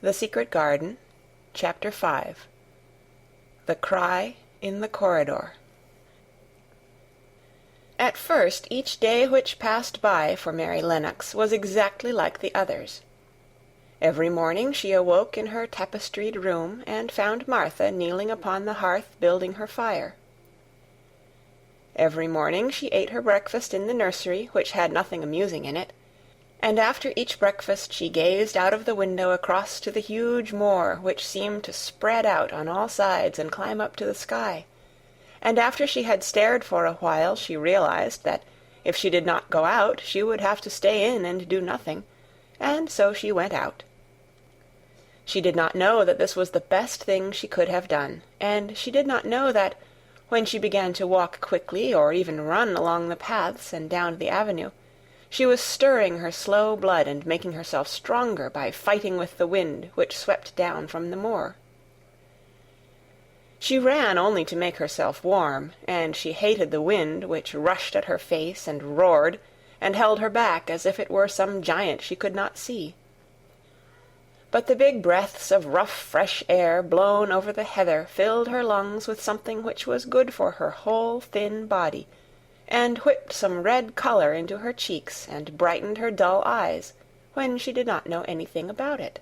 The Secret Garden, Chapter 5. The Cry in the Corridor. At first, each day which passed by for Mary Lennox was exactly like the others. Every morning she awoke in her tapestried room and found Martha kneeling upon the hearth building her fire. Every morning she ate her breakfast in the nursery, which had nothing amusing in it, and after each breakfast she gazed out of the window across to the huge moor, which seemed to spread out on all sides and climb up to the sky, and after she had stared for a while she realized that if she did not go out she would have to stay in and do nothing, and so she went out. She did not know that this was the best thing she could have done, and she did not know that, when she began to walk quickly or even run along the paths and down the avenue, she was stirring her slow blood and making herself stronger by fighting with the wind which swept down from the moor. She ran only to make herself warm, and she hated the wind which rushed at her face and roared and held her back as if it were some giant she could not see. But the big breaths of rough fresh air blown over the heather filled her lungs with something which was good for her whole thin body, and whipped some red color into her cheeks and brightened her dull eyes, when she did not know anything about it.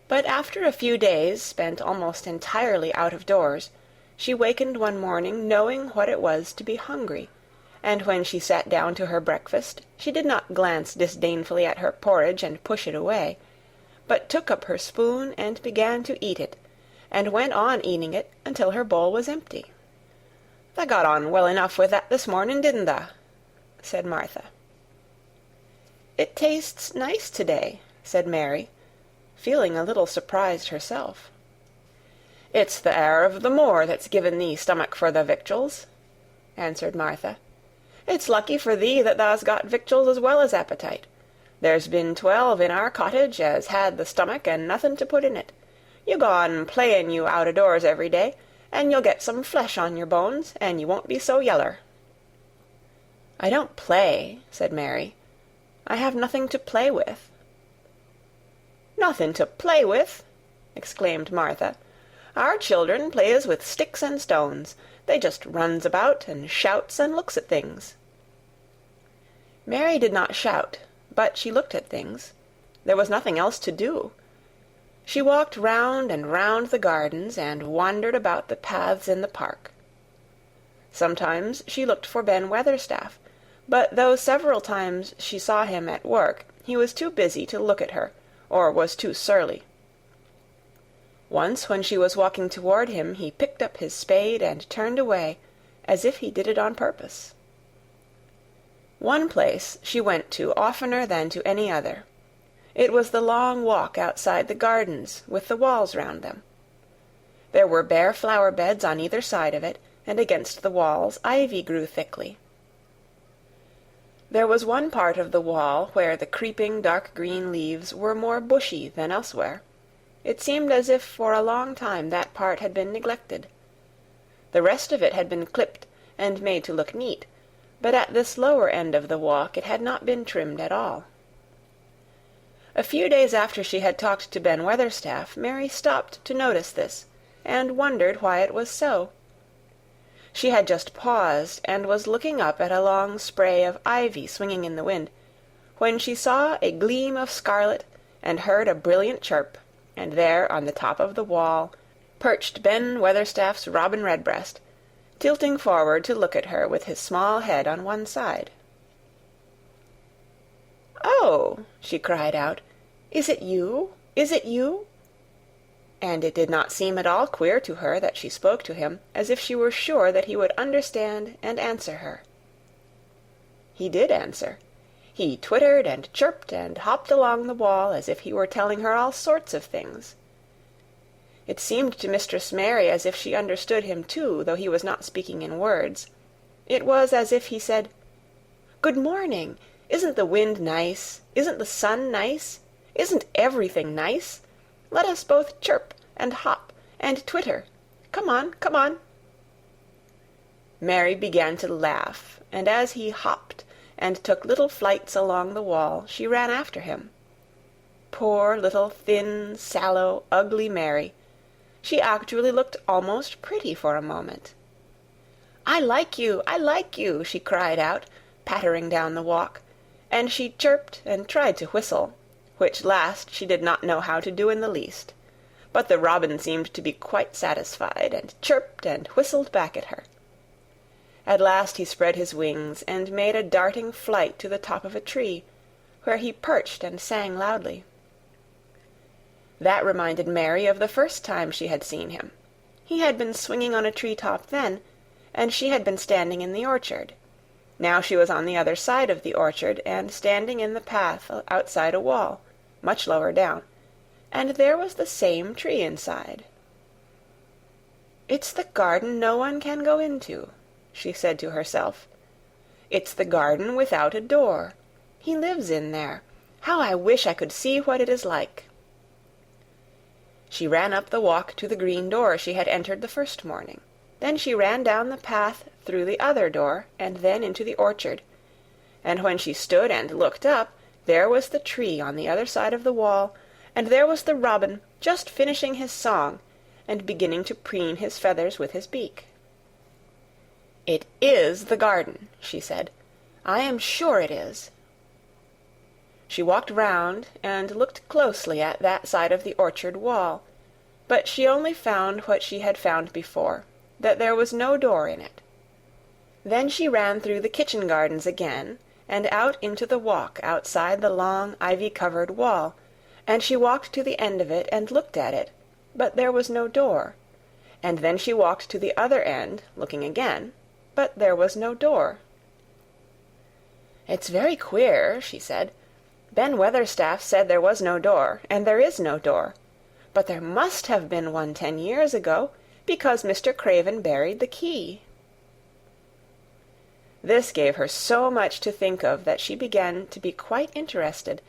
But after a few days spent almost entirely out of doors, she wakened one morning knowing what it was to be hungry, and when she sat down to her breakfast she did not glance disdainfully at her porridge and push it away, but took up her spoon and began to eat it, and went on eating it until her bowl was empty. "Tha got on well enough with that this morning, didn't tha?" said Martha. "It tastes nice to-day," said Mary, feeling a little surprised herself. "It's the air of the moor that's given thee stomach for the victuals," answered Martha. "It's lucky for thee that thou's got victuals as well as appetite. There's been 12 in our cottage as had the stomach and nothing to put in it. You go on playing you out o' doors every day, and you'll get some flesh on your bones, and you won't be so yeller." "I don't play," said Mary. "I have nothing to play with." "Nothing to play with!" exclaimed Martha. "Our children plays with sticks and stones. They just runs about and shouts and looks at things." Mary did not shout, but she looked at things. There was nothing else to do. She walked round and round the gardens and wandered about the paths in the park. Sometimes she looked for Ben Weatherstaff, but though several times she saw him at work, he was too busy to look at her, or was too surly. Once when she was walking toward him, he picked up his spade and turned away, as if he did it on purpose. One place she went to oftener than to any other. It was the long walk outside the gardens, with the walls round them. There were bare flower beds on either side of it, and against the walls ivy grew thickly. There was one part of the wall where the creeping dark green leaves were more bushy than elsewhere. It seemed as if for a long time that part had been neglected. The rest of it had been clipped and made to look neat, but at this lower end of the walk it had not been trimmed at all. A few days after she had talked to Ben Weatherstaff, Mary stopped to notice this, and wondered why it was so. She had just paused, and was looking up at a long spray of ivy swinging in the wind, when she saw a gleam of scarlet and heard a brilliant chirp, and there on the top of the wall perched Ben Weatherstaff's robin redbreast, tilting forward to look at her with his small head on one side. "Oh!" she cried out. "Is it you? Is it you?" And it did not seem at all queer to her that she spoke to him, as if she were sure that he would understand and answer her. He did answer. He twittered and chirped and hopped along the wall as if he were telling her all sorts of things. It seemed to Mistress Mary as if she understood him too, though he was not speaking in words. It was as if he said, "Good morning. Isn't the wind nice? Isn't the sun nice? Isn't everything nice? Let us both chirp and hop and twitter. Come on, come on." Mary began to laugh, and as he hopped and took little flights along the wall, she ran after him. poor little thin, sallow, ugly Mary, she actually looked almost pretty for a moment. "I like you, I like you," she cried out, pattering down the walk, and she chirped and tried to whistle, which last she did not know how to do in the least. But the robin seemed to be quite satisfied, and chirped and whistled back at her. At last he spread his wings and made a darting flight to the top of a tree, where he perched and sang loudly. That reminded Mary of the first time she had seen him. He had been swinging on a tree-top then, and she had been standing in the orchard. Now she was on the other side of the orchard, and standing in the path outside a wall, much lower down, and there was the same tree inside. "It's the garden no one can go into," she said to herself. "It's the garden without a door. He lives in there. How I wish I could see what it is like." She ran up the walk to the green door she had entered the first morning. Then she ran down the path through the other door, and then into the orchard. And when she stood and looked up, there was the tree on the other side of the wall, and there was the robin just finishing his song, and beginning to preen his feathers with his beak. "It is the garden," she said. "I am sure it is." She walked round and looked closely at that side of the orchard wall, but she only found what she had found before, that there was no door in it. Then she ran through the kitchen gardens again, and out into the walk outside the long ivy-covered wall, and she walked to the end of it and looked at it, but there was no door. And then she walked to the other end, looking again, but there was no door. "It's very queer," she said. "Ben Weatherstaff said there was no door, and there is no door. But there must have been one 10 years ago, because Mr. Craven buried the key." This gave her so much to think of that she began to be quite interested,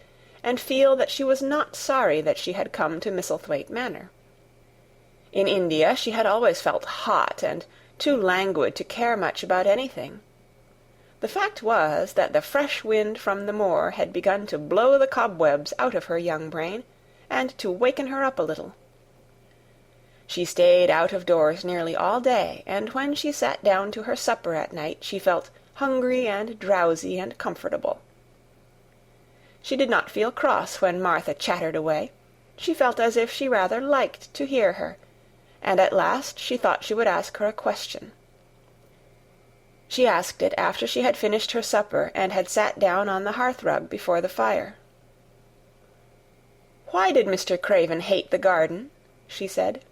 and feel that she was not sorry that she had come to Misselthwaite Manor. In India she had always felt hot and too languid to care much about anything. The fact was that the fresh wind from the moor had begun to blow the cobwebs out of her young brain, and to waken her up a little. She stayed out of doors nearly all day, and when she sat down to her supper at night she felt hungry and drowsy and comfortable. She did not feel cross when Martha chattered away. She felt as if she rather liked to hear her, and at last she thought she would ask her a question. She asked it after she had finished her supper and had sat down on the hearth-rug before the fire. "Why did Mr. Craven hate the garden?" she said.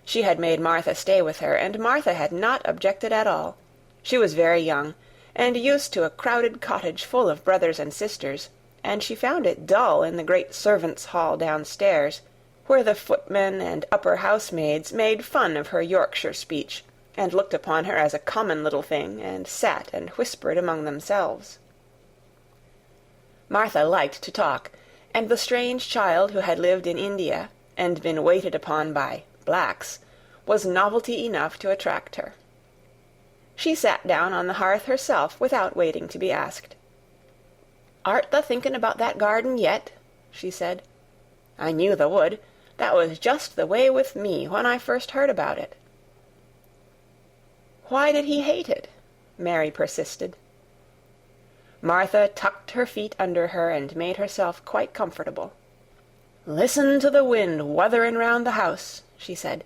She had made Martha stay with her, and Martha had not objected at all. She was very young, and used to a crowded cottage full of brothers and sisters, and she found it dull in the great servants' hall downstairs, where the footmen and upper housemaids made fun of her Yorkshire speech, and looked upon her as a common little thing, and sat and whispered among themselves. Martha liked to talk, and the strange child who had lived in India, and been waited upon by blacks, was novelty enough to attract her. She sat down on the hearth herself without waiting to be asked. "Art tha thinking about that garden yet?" she said. "I knew tha would. That was just the way with me when I first heard about it." "Why did he hate it?" Mary persisted. Martha tucked her feet under her and made herself quite comfortable. "Listen to the wind wuthering round the house," she said.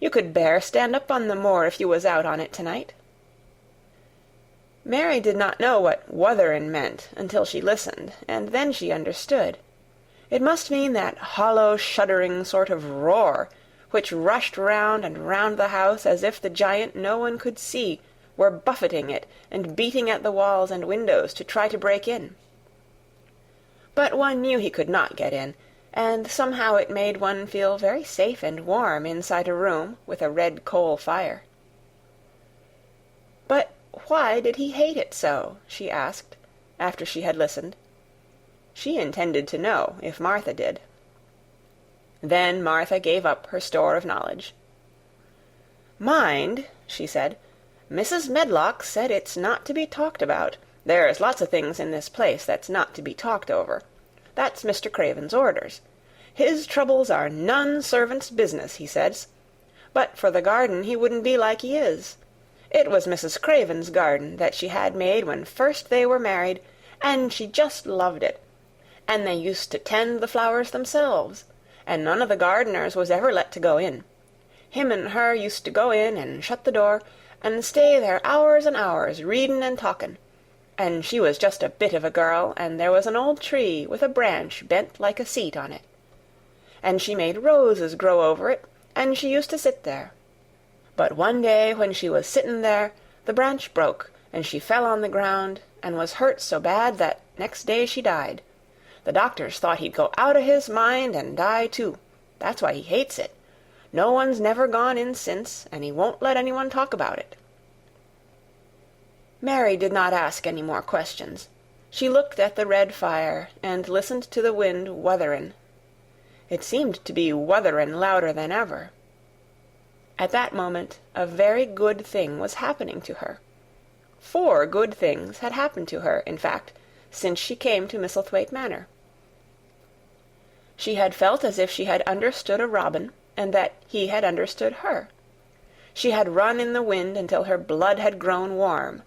"You could bear stand up on the moor if you was out on it tonight." Mary did not know what wutherin' meant until she listened, and then she understood. It must mean that hollow, shuddering sort of roar, which rushed round and round the house as if the giant no one could see were buffeting it and beating at the walls and windows to try to break in. But one knew he could not get in, and somehow it made one feel very safe and warm inside a room with a red coal fire. "But why did he hate it so?" she asked, after she had listened. She intended to know, if Martha did. Then Martha gave up her store of knowledge. "Mind," she said, "Mrs. Medlock said it's not to be talked about. There's lots of things in this place that's not to be talked over. That's Mr. Craven's orders. His troubles are none servant's business, he says. But for the garden he wouldn't be like he is. It was Mrs. Craven's garden that she had made when first they were married, and she just loved it. And they used to tend the flowers themselves, and none of the gardeners was ever let to go in. Him and her used to go in and shut the door, and stay there hours and hours, readin' and talkin'. And she was just a bit of a girl, and there was an old tree with a branch bent like a seat on it. And she made roses grow over it, and she used to sit there. But one day when she was sittin' there, the branch broke, and she fell on the ground, and was hurt so bad that next day she died. The doctors thought he'd go out o' his mind and die too. That's why he hates it. No one's never gone in since, and he won't let anyone talk about it." Mary did not ask any more questions. She looked at the red fire and listened to the wind wutherin'. It seemed to be wutherin' louder than ever. At that moment a very good thing was happening to her. 4 good things had happened to her, in fact, since she came to Misselthwaite Manor. She had felt as if she had understood a robin, and that he had understood her. She had run in the wind until her blood had grown warm.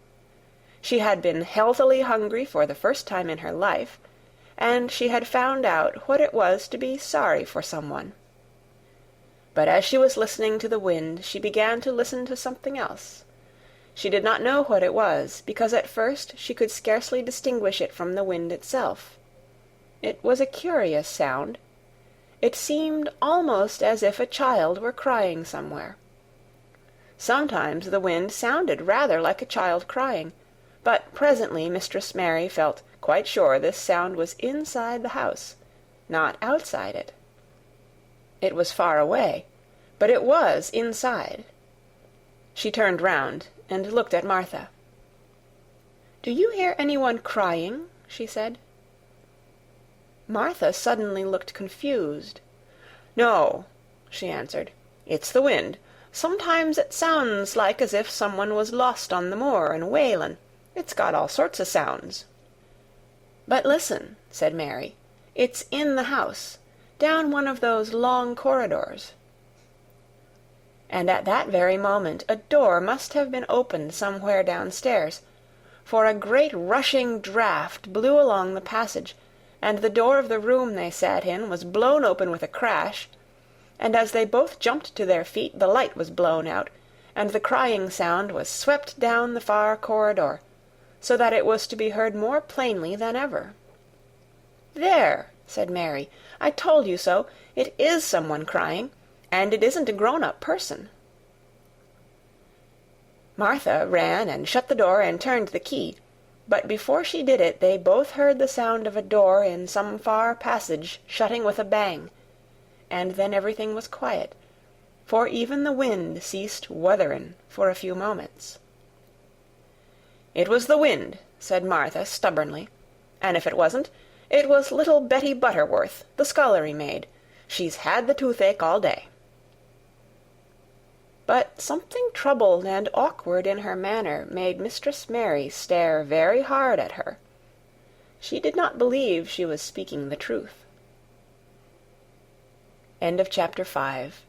She had been healthily hungry for the first time in her life, and she had found out what it was to be sorry for someone. But as she was listening to the wind, she began to listen to something else. She did not know what it was, because at first she could scarcely distinguish it from the wind itself. It was a curious sound. It seemed almost as if a child were crying somewhere. Sometimes the wind sounded rather like a child crying, but presently Mistress Mary felt quite sure this sound was inside the house, not outside it. It was far away, but it was inside. She turned round and looked at Martha. "Do you hear anyone crying?" she said. Martha suddenly looked confused. "No," she answered. "It's the wind. Sometimes it sounds like as if someone was lost on the moor and wailin'. It's got all sorts of sounds." "But listen," said Mary. "It's in the house, down one of those long corridors." And at that very moment a door must have been opened somewhere downstairs, for a great rushing draught blew along the passage, and the door of the room they sat in was blown open with a crash, and as they both jumped to their feet the light was blown out, and the crying sound was swept down the far corridor, so that it was to be heard more plainly than ever. "There," said Mary, "I told you so. It is someone crying, and it isn't a grown-up person." Martha ran and shut the door and turned the key, but before she did it they both heard the sound of a door in some far passage shutting with a bang, and then everything was quiet, for even the wind ceased wutherin' for a few moments. "It was the wind," said Martha stubbornly, "and if it wasn't, it was little Betty Butterworth, the scullery maid. She's had the toothache all day." But something troubled and awkward in her manner made Mistress Mary stare very hard at her. She did not believe she was speaking the truth. End of chapter 5.